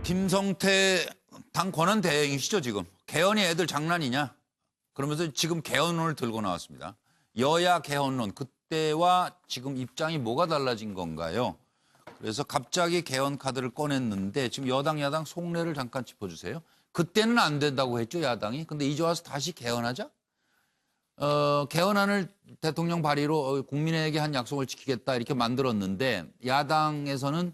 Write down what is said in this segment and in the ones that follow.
김성태 당 권한대행이시죠, 지금. 개헌이 애들 장난이냐? 그러면서 지금 개헌론을 들고 나왔습니다. 여야 개헌론, 그때와 지금 입장이 뭐가 달라진 건가요? 그래서 갑자기 개헌 카드를 꺼냈는데 지금 여당, 야당 속내를 잠깐 짚어주세요. 그때는 안 된다고 했죠, 야당이. 근데 이제 와서 다시 개헌하자? 개헌안을 대통령 발의로 국민에게 한 약속을 지키겠다 이렇게 만들었는데 야당에서는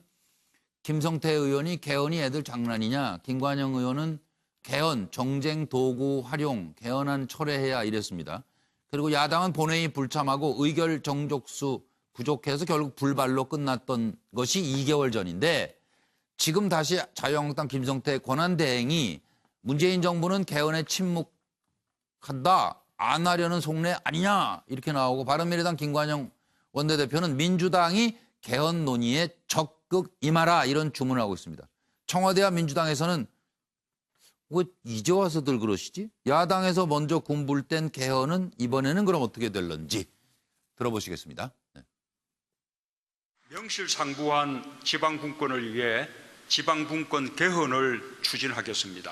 김성태 의원이 개헌이 애들 장난이냐, 김관영 의원은 개헌, 정쟁 도구 활용, 개헌안 철회해야 이랬습니다. 그리고 야당은 본회의 불참하고 의결 정족수 부족해서 결국 불발로 끝났던 것이 2개월 전인데 지금 다시 자유한국당 김성태 권한대행이 문재인 정부는 개헌에 침묵한다, 안 하려는 속내 아니냐 이렇게 나오고 바른미래당 김관영 원내대표는 민주당이 개헌 논의에 적극 임하라 이런 주문을 하고 있습니다. 청와대와 민주당에서는 왜 이제 와서들 그러시지? 야당에서 먼저 군불된 개헌은 이번에는 그럼 어떻게 될런지 들어보시겠습니다. 네. 명실상부한 지방분권을 위해 지방분권 개헌을 추진하겠습니다.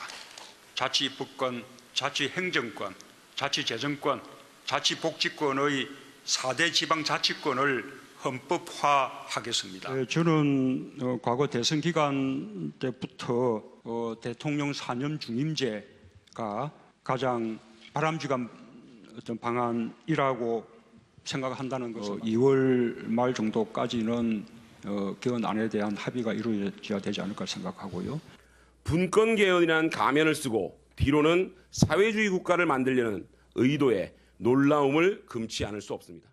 자치법권, 자치행정권, 자치재정권, 자치복지권의 4대 지방자치권을 헌법화하겠습니다. 저는 과거 대선 기간 때부터 대통령 사념 중임제가 가장 바람직한 어떤 방안이라고 생각한다는 것은 2월 말 정도까지는 개헌안에 대한 합의가 이루어져야 되지 않을까 생각하고요. 분권 개헌이라는 가면을 쓰고 뒤로는 사회주의 국가를 만들려는 의도에 놀라움을 금치 않을 수 없습니다.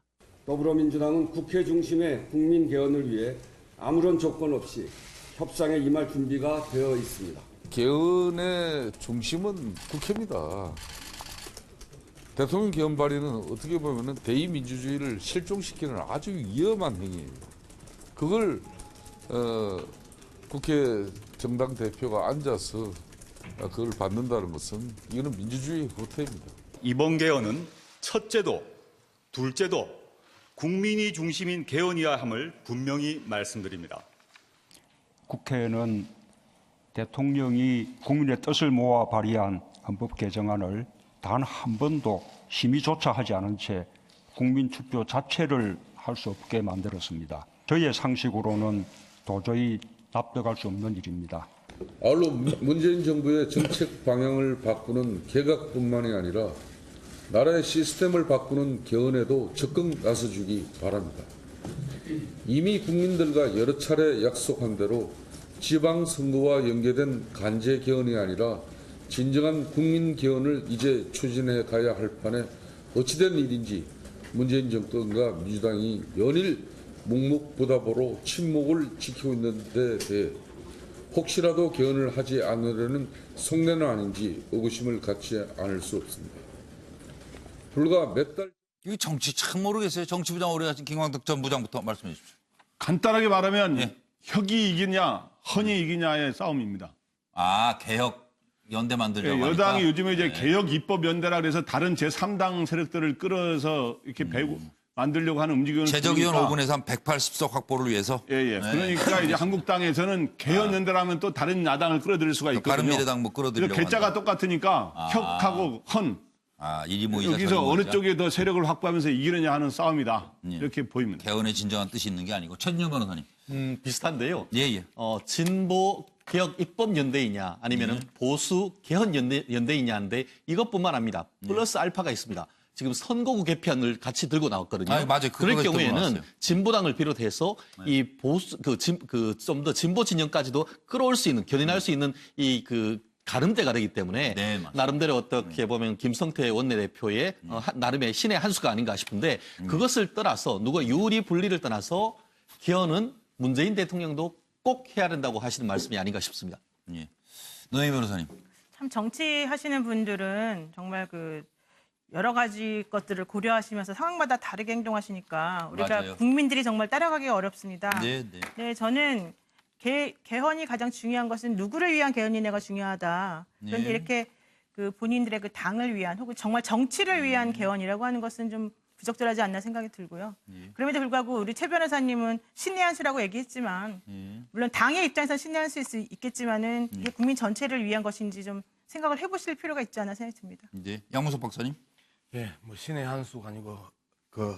더불어민주당은 국회 중심의 국민 개헌을 위해 아무런 조건 없이 협상에 임할 준비가 되어 있습니다. 개헌의 중심은 국회입니다. 대통령 개헌 발의는 어떻게 보면 대의민주주의를 실종시키는 아주 위험한 행위예요. 그걸 국회 정당 대표가 앉아서 그걸 받는다는 것은 이거는 민주주의의 후퇴입니다. 이번 개헌은 첫째도 둘째도 국민이 중심인 개헌이어야 함을 분명히 말씀드립니다. 국회는 대통령이 국민의 뜻을 모아 발의한 헌법 개정안을 단 한 번도 심의조차 하지 않은 채 국민 투표 자체를 할 수 없게 만들었습니다. 저희의 상식으로는 도저히 납득할 수 없는 일입니다. 아울러 문재인 정부의 정책 방향을 바꾸는 개각뿐만이 아니라 나라의 시스템을 바꾸는 개헌에도 적극 나서주기 바랍니다. 이미 국민들과 여러 차례 약속한 대로 지방선거와 연계된 간제 개헌이 아니라 진정한 국민 개헌을 이제 추진해 가야 할 판에 어찌된 일인지 문재인 정권과 민주당이 연일 묵묵부답으로 침묵을 지키고 있는 데 대해 혹시라도 개헌을 하지 않으려는 속내는 아닌지 의구심을 갖지 않을 수 없습니다. 불과 몇 달... 이 정치 참 모르겠어요. 정치부장 오래 하신 김광덕 전 부장부터 말씀해 주십시오. 간단하게 말하면 예. 혁이 이기냐 헌이 이기냐의 싸움입니다. 아, 개혁 연대 만들려고 하니까. 여당이 요즘에 이제 개혁 입법 연대라 그래서 다른 제3당 세력들을 끌어서 이렇게 만들려고 하는 움직임을 제적의원 보니까 5분에서 한 180석 확보를 위해서. 예. 그러니까 이제 한국당에서는 개헌 연대라면 또 다른 야당을 끌어들일 수가 있거든요. 바른미래당 뭐 끌어들이려고 개자가 한다. 똑같으니까 혁하고 헌. 일이 모이자. 여기서 어느 쪽에 더 세력을 확보하면서 이기느냐 하는 싸움이다. 이렇게 보입니다. 개헌의 진정한 뜻이 있는 게 아니고. 최진영 변호사님. 비슷한데요. 예. 진보 개혁 입법 연대이냐 아니면은 보수 개헌 연대이냐인데 이것뿐만 합니다. 플러스 알파가 있습니다. 지금 선거구 개편을 같이 들고 나왔거든요. 맞아요. 그럴 경우에는 진보당을 비롯해서 이 보수 좀 더 진보 진영까지도 끌어올 수 있는 견인할 수 있는 이 가름대가 되기 때문에 나름대로 어떻게 보면 김성태 원내대표의 나름의 신의 한 수가 아닌가 싶은데 그것을 떠나서 누가 유리 분리를 떠나서 개헌은 문재인 대통령도 꼭 해야 된다고 하시는 말씀이 아닌가 싶습니다. 예. 노영희 변호사님. 참 정치하시는 분들은 정말 여러 가지 것들을 고려하시면서 상황마다 다르게 행동하시니까 우리가 맞아요. 국민들이 정말 따라가기가 어렵습니다. 네. 저는 개헌이 가장 중요한 것은 누구를 위한 개헌이냐가 중요하다. 그런데 이렇게 본인들의 당을 위한 혹은 정말 정치를 위한 개헌이라고 하는 것은 좀 부적절하지 않나 생각이 들고요. 예. 그럼에도 불구하고 우리 최 변호사님은 신의 한 수라고 얘기했지만 예. 물론 당의 입장에서 신의 한 수일 수 있겠지만은 이게 국민 전체를 위한 것인지 좀 생각을 해보실 필요가 있지 않나 생각이 듭니다. 이제 양문석 박사님. 예, 뭐 신의 한 수가 아니고 그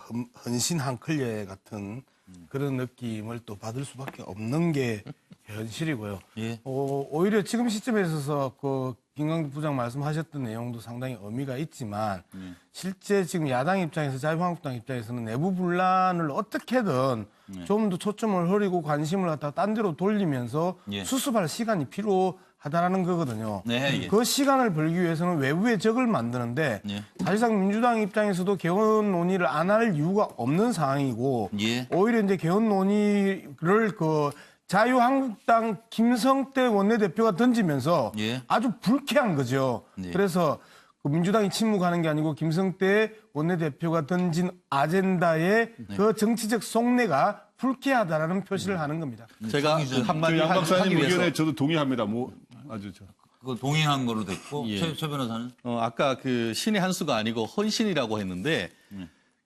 헌신 한 클레 같은 그런 느낌을 또 받을 수밖에 없는 게 현실이고요. 예. 오히려 지금 시점에 있어서 그 김광국 부장 말씀하셨던 내용도 상당히 의미가 있지만 실제 지금 야당 입장에서 자유한국당 입장에서는 내부 분란을 어떻게든 좀 더 초점을 흐리고 관심을 갖다가 딴 데로 돌리면서 예. 수습할 시간이 필요하다라는 거거든요. 네, 예. 그 시간을 벌기 위해서는 외부의 적을 만드는데 예. 사실상 민주당 입장에서도 개헌 논의를 안 할 이유가 없는 상황이고 예. 오히려 이제 개헌 논의를 그 자유한국당 김성태 원내대표가 던지면서 예. 아주 불쾌한 거죠. 네. 그래서 그 민주당이 침묵하는 게 아니고 김성태 원내대표가 던진 아젠다의 그 정치적 속내가 불쾌하다라는 표시를 하는 겁니다. 제가 정 기자, 한마디 양 하기 박사님 위해서 의견에 저도 동의합니다. 뭐 아주 그거 동의한 거로 됐고 예. 최 변호사는 아까 그 신의 한 수가 아니고 헌신이라고 했는데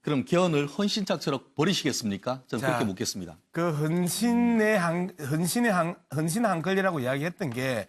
그럼 개헌을 헌신짝처럼 버리시겠습니까? 저는 자, 그렇게 묻겠습니다. 그 헌신 한 걸리라고 이야기했던 게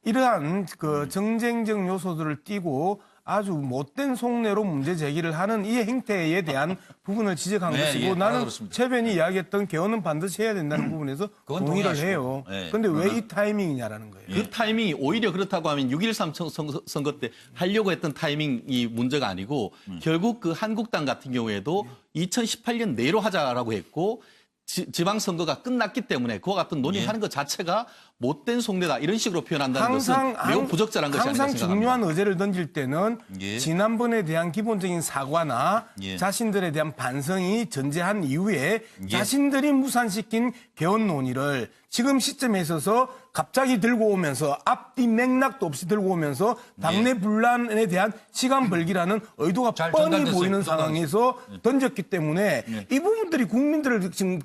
이러한 그 정쟁적 요소들을 띠고 아주 못된 속내로 문제 제기를 하는 이 행태에 대한 부분을 지적한 네, 것이고 예, 나는 알아들었습니다. 최변이 이야기했던 개헌은 반드시 해야 된다는 부분에서 그건 동의를 동의하시고. 해요. 네, 그런데 왜 그러나- 이 타이밍이냐라는 거예요. 그 타이밍이 오히려 그렇다고 하면 6.13 선거 때 하려고 했던 타이밍이 문제가 아니고 결국 그 한국당 같은 경우에도 2018년 내로 하자라고 했고 지방선거가 끝났기 때문에 그와 같은 논의하는 것 자체가 못된 속내다 이런 식으로 표현한다는 것은 매우 부적절한 것이 아닌가 항상 생각합니다. 중요한 의제를 던질 때는 예. 지난번에 대한 기본적인 사과나 예. 자신들에 대한 반성이 전제한 이후에 예. 자신들이 무산시킨 개헌 논의를 지금 시점에 있어서 갑자기 들고 오면서 앞뒤 맥락도 없이 들고 오면서 당내 분란에 대한 시간 벌기라는 의도가 잘 뻔히 전달됐어요. 보이는 전달됐어요. 상황에서 던졌기 때문에 이 부분들이 국민들을 지금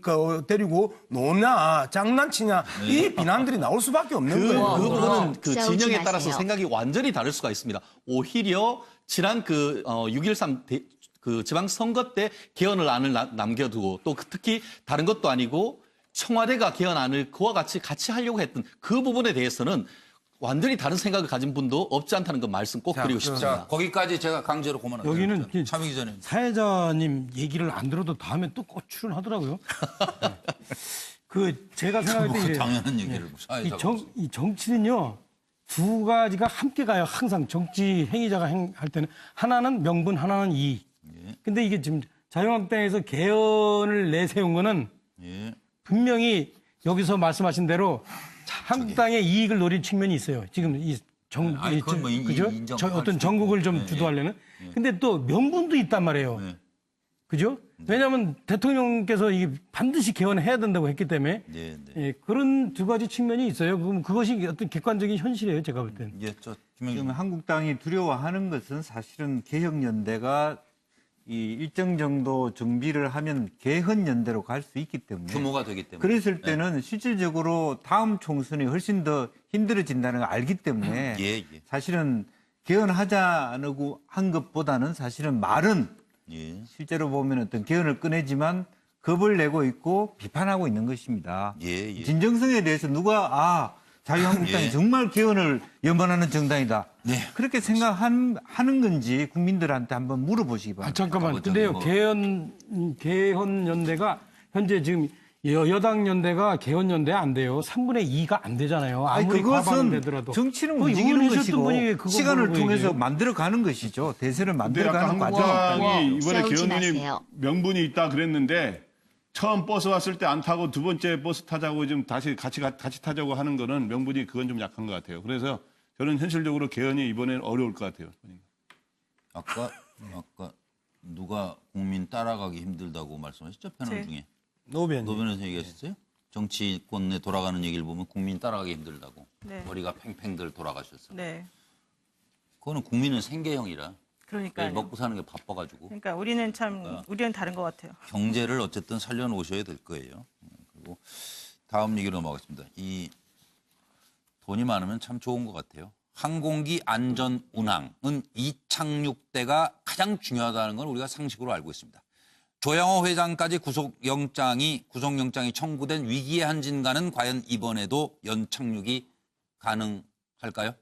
데리고 노나 장난치냐 이 비난들이 나올 수밖에 없는 그 거예요. 부분은 그 싸우지 진영에 따라서 마세요. 생각이 완전히 다를 수가 있습니다. 오히려 지난 그 6.13 그 지방선거 때 개헌안을 남겨두고 또 특히 다른 것도 아니고 청와대가 개헌안을 그와 같이 하려고 했던 그 부분에 대해서는 완전히 다른 생각을 가진 분도 없지 않다는 그 말씀 꼭 드리고 싶습니다. 자 거기까지 제가 강제로 고만할게요. 여기는 참여 기자님. 사회자님 얘기를 안 들어도 다음에 또 꼭 출연하더라고요. 그 제가 생각할 때 그 이래요. 당연한 얘기를 사회자가 이 정치는요 두 가지가 함께 가요. 항상 정치 행위자가 할 때는 하나는 명분, 하나는 이익. 근데 이게 지금 자유한국당에서 개헌을 내세운 거는 예. 분명히 여기서 말씀하신 대로 한국당의 이익을 노린 측면이 있어요. 지금 아니, 그건 뭐 그죠? 인정할 어떤 수도 전국을 있고. 좀 예, 주도하려는. 근데 또 명분도 있단 말이에요. 예. 그죠? 왜냐하면 대통령께서 이게 반드시 개헌해야 된다고 했기 때문에 네, 네. 예, 그런 두 가지 측면이 있어요. 그럼 그것이 어떤 객관적인 현실이에요. 제가 볼 때는. 예, 저 지금 김영준. 한국당이 두려워하는 것은 사실은 개혁연대가 이 일정 정도 정비를 하면 개헌연대로 갈 수 있기 때문에 규모가 되기 때문에. 그랬을 때는 실질적으로 다음 총선이 훨씬 더 힘들어진다는 걸 알기 때문에 예, 예. 사실은 개헌하자고 한 것보다는 사실은 말은 예. 실제로 보면 어떤 개헌을 꺼내지만 겁을 내고 있고 비판하고 있는 것입니다. 예, 예. 진정성에 대해서 누가 자유한국당이 예. 정말 개헌을 염원하는 정당이다. 네. 그렇게 생각하는 건지 국민들한테 한번 물어보시기 바랍니다. 잠깐만. 근데요, 뭐. 개헌 연대가 현재 지금 여당 연대가 개헌 연대 안 돼요. 3분의 2가 안 되잖아요. 아무리 과반은 되더라도. 정치는 그 움직이는 의원이셨던 분이 것이고 그거 시간을 모르고 통해서 얘기해요. 만들어가는 것이죠. 대세를 근데 아까 만들어가는 과정. 한국당이 이번에 싸우지 개헌론이 마세요. 명분이 있다 그랬는데 처음 버스 왔을 때 안 타고 두 번째 버스 타자고 좀 다시 같이 타자고 하는 거는 명분이 그건 좀 약한 것 같아요. 그래서 저는 현실적으로 개헌이 이번엔 어려울 것 같아요. 아까 누가 국민 따라가기 힘들다고 말씀하셨죠? 패널 네. 중에. 노변. 노변에서 얘기하셨어요? 정치권에 돌아가는 얘기를 보면 국민 따라가기 힘들다고. 네. 머리가 팽팽들 돌아가셨어. 네. 그거는 국민은 생계형이라. 그러니까요. 먹고 사는 게 바빠가지고. 그러니까 우리는 참 우리는 다른 것 같아요. 경제를 어쨌든 살려놓으셔야 될 거예요. 그리고 다음 얘기로 넘어가겠습니다. 이 돈이 많으면 참 좋은 것 같아요. 항공기 안전 운항은 이착륙 때가 가장 중요하다는 걸 우리가 상식으로 알고 있습니다. 조양호 회장까지 구속영장이 청구된 위기의 한진가는 과연 이번에도 연착륙이 가능할까요?